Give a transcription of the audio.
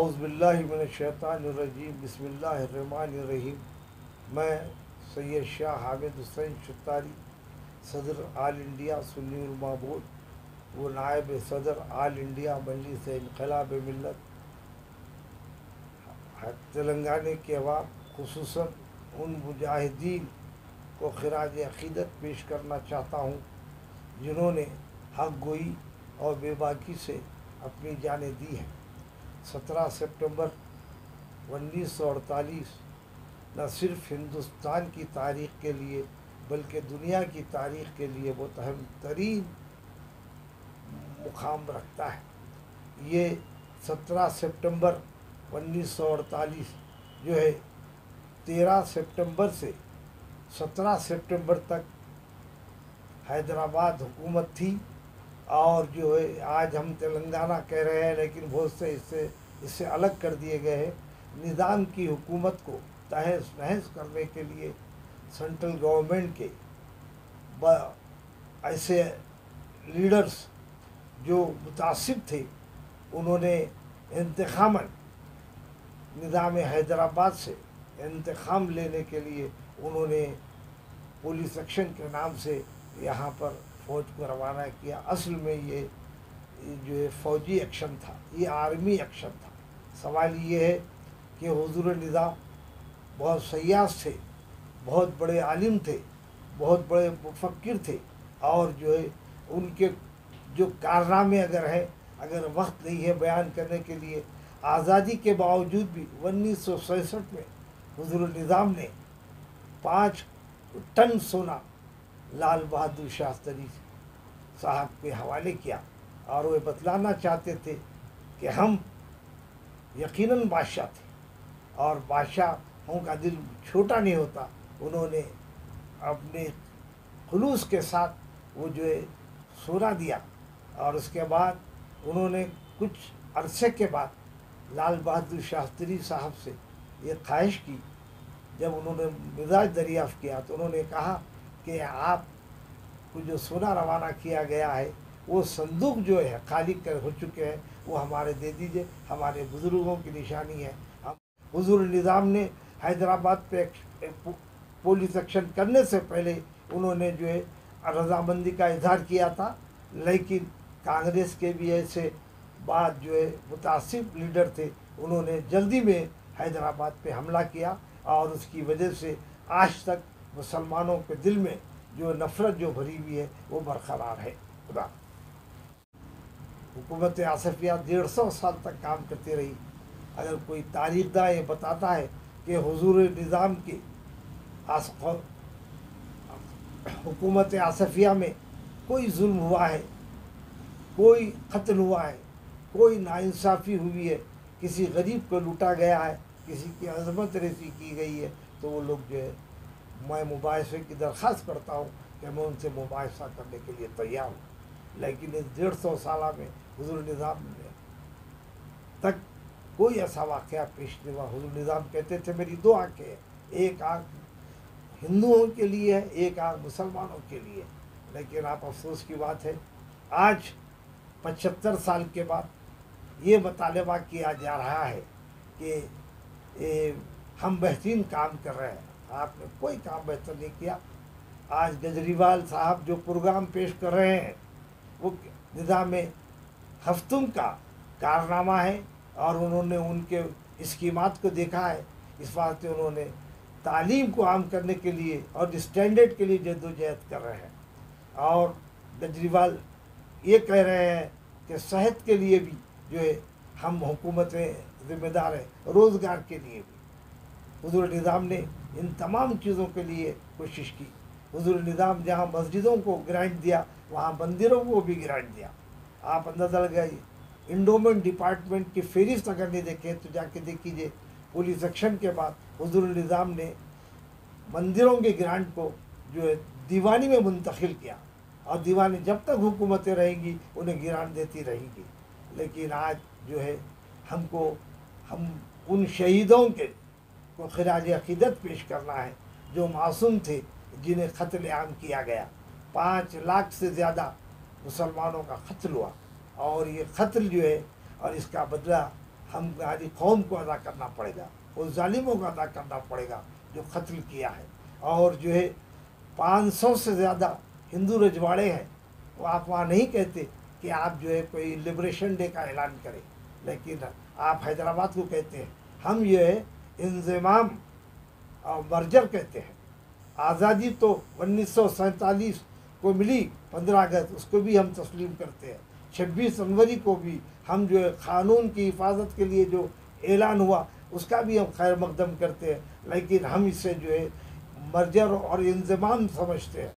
اعوذ باللہ من الشیطان الرجیم بسم اللہ الرحمن الرحیم۔ میں سید شاہ حامد حسین شتاری، صدر آل انڈیا سنی علماء بورڈ و نائب صدر آل انڈیا مجلس انقلاب ملت تلنگانہ کے عوام، خصوصاً ان مجاہدین کو خراج عقیدت پیش کرنا چاہتا ہوں جنہوں نے حق گوئی اور بے باکی سے اپنی جانیں دی ہیں۔ 17 سپٹمبر 1948 نہ صرف ہندوستان کی تاریخ کے لیے بلکہ دنیا کی تاریخ کے لیے بہت اہم ترین مقام رکھتا ہے۔ یہ 17 سپٹمبر 1948 جو ہے 13 سپٹمبر سے 17 سپٹمبر تک حیدرآباد حکومت تھی، اور جو ہے آج ہم تلنگانہ کہہ رہے ہیں لیکن بہت سے اس سے الگ کر دیے گئے ہیں۔ نظام کی حکومت کو تہس نہس کرنے کے لیے سینٹرل گورنمنٹ کے ایسے لیڈرز جو متعصب تھے، انہوں نے انتخاباً نظام حیدرآباد سے انتقام لینے کے لیے انہوں نے پولیس ایکشن کے نام سے یہاں پر فوج کو روانہ کیا۔ اصل میں یہ جو ہے فوجی ایکشن تھا، یہ آرمی ایکشن تھا۔ سوال یہ ہے کہ حضور نظام بہت سیاس تھے، بہت بڑے عالم تھے، بہت بڑے مفکر تھے، اور جو ہے ان کے جو کارنامے اگر وقت نہیں ہے بیان کرنے کے لیے، آزادی کے باوجود بھی 1967 میں حضور نظام نے 5 ٹن سونا لال بہادر شاستری صاحب کے حوالے کیا، اور وہ بتلانا چاہتے تھے کہ ہم یقیناً بادشاہ تھے، اور بادشاہوں کا دل چھوٹا نہیں ہوتا۔ انہوں نے اپنے خلوص کے ساتھ وہ جو ہے سونا دیا، اور اس کے بعد انہوں نے کچھ عرصے کے بعد لال بہادر شاستری صاحب سے یہ خواہش کی۔ جب انہوں نے مزاج دریافت کیا تو انہوں نے کہا کہ آپ کو جو سونا روانہ کیا گیا ہے وہ صندوق جو ہے خالی ہو چکے ہیں، وہ ہمارے دے دیجئے، ہمارے بزرگوں کی نشانی ہے۔ حضور نظام نے حیدرآباد پہ پولیس ایکشن کرنے سے پہلے انہوں نے جو ہے رضامندی کا اظہار کیا تھا، لیکن کانگریس کے بھی ایسے بعد جو ہے متعصب لیڈر تھے، انہوں نے جلدی میں حیدرآباد پہ حملہ کیا، اور اس کی وجہ سے آج تک مسلمانوں کے دل میں جو نفرت جو بھری ہوئی ہے وہ برقرار ہے۔ خدا حکومت آصفیہ 150 سال تک کام کرتی رہی۔ اگر کوئی تاریخ داں یہ بتاتا ہے کہ حضور نظام کی حکومت آصفیہ میں کوئی ظلم ہوا ہے، کوئی قتل ہوا ہے، کوئی ناانصافی ہوئی ہے، کسی غریب کو لوٹا گیا ہے، کسی کی عظمت ریزی کی گئی ہے، تو وہ لوگ جو ہے میں مباحثے کی درخواست کرتا ہوں کہ میں ان سے مباحثہ کرنے کے لیے تیار ہوں۔ لیکن اس 150 سالہ میں حضور نظام نے تک کوئی ایسا واقعہ پیش نہیں ہوا۔ حضور نظام کہتے تھے میری 2 آنکھیں ہیں، ایک آنکھ ہندوؤں کے لیے ہے، ایک آنکھ مسلمانوں کے لیے۔ لیکن آپ افسوس کی بات ہے آج 75 سال کے بعد یہ مطالبہ کیا جا رہا ہے کہ ہم بہترین کام کر رہے ہیں۔ آپ نے کوئی کام بہتر نہیں کیا۔ آج کیجریوال صاحب جو پروگرام پیش کر رہے ہیں وہ نظام ہفتم کا کارنامہ ہے، اور انہوں نے ان کے اسکیمات کو دیکھا ہے۔ اس واسطے انہوں نے تعلیم کو عام کرنے کے لیے اور اسٹینڈرڈ کے لیے جدوجہد کر رہے ہیں، اور کیجریوال یہ کہہ رہے ہیں کہ صحت کے لیے بھی جو ہے ہم حکومتیں ذمہ دار ہیں، روزگار کے لیے بھی۔ حضور نظام نے ان تمام چیزوں کے لیے کوشش کی۔ حضور نظام جہاں مسجدوں کو گرانٹ دیا وہاں مندروں کو بھی گرانٹ دیا۔ آپ اندازہ لگائیے، انڈومنٹ ڈپارٹمنٹ کی فہرست اگر نہیں دیکھیں تو جا کے دیکھیجئے، پولیس ایکشن کے بعد حضور نظام نے مندروں کے گرانٹ کو جو ہے دیوانی میں منتقل کیا، اور دیوانی جب تک حکومتیں رہیں گی انہیں گرانٹ دیتی رہیں گی۔ لیکن آج جو ہے ہم ان شہیدوں کو خراج عقیدت پیش کرنا ہے جو معصوم تھے، جنہیں قتل عام کیا گیا۔ 5 لاکھ سے زیادہ مسلمانوں کا قتل ہوا، اور یہ قتل جو ہے اور اس کا بدلہ ہماری قوم کو ادا کرنا پڑے گا، ان ظالموں کو ادا کرنا پڑے گا جو قتل کیا ہے۔ اور جو ہے 500 سے زیادہ ہندو رجواڑے ہیں، وہ آپ وہاں نہیں کہتے کہ آپ جو ہے کوئی لبریشن ڈے کا اعلان کریں، لیکن آپ حیدرآباد کو کہتے ہیں۔ ہم یہ ہے انضمام اور مرجر کہتے ہیں۔ آزادی تو 1947 کو ملی 15 اگست، اس کو بھی ہم تسلیم کرتے ہیں۔ 26 جنوری کو بھی ہم جو ہے قانون کی حفاظت کے لیے جو اعلان ہوا اس کا بھی ہم خیر مقدم کرتے ہیں، لیکن ہم اسے جو ہے مرجر اور انضمام سمجھتے ہیں۔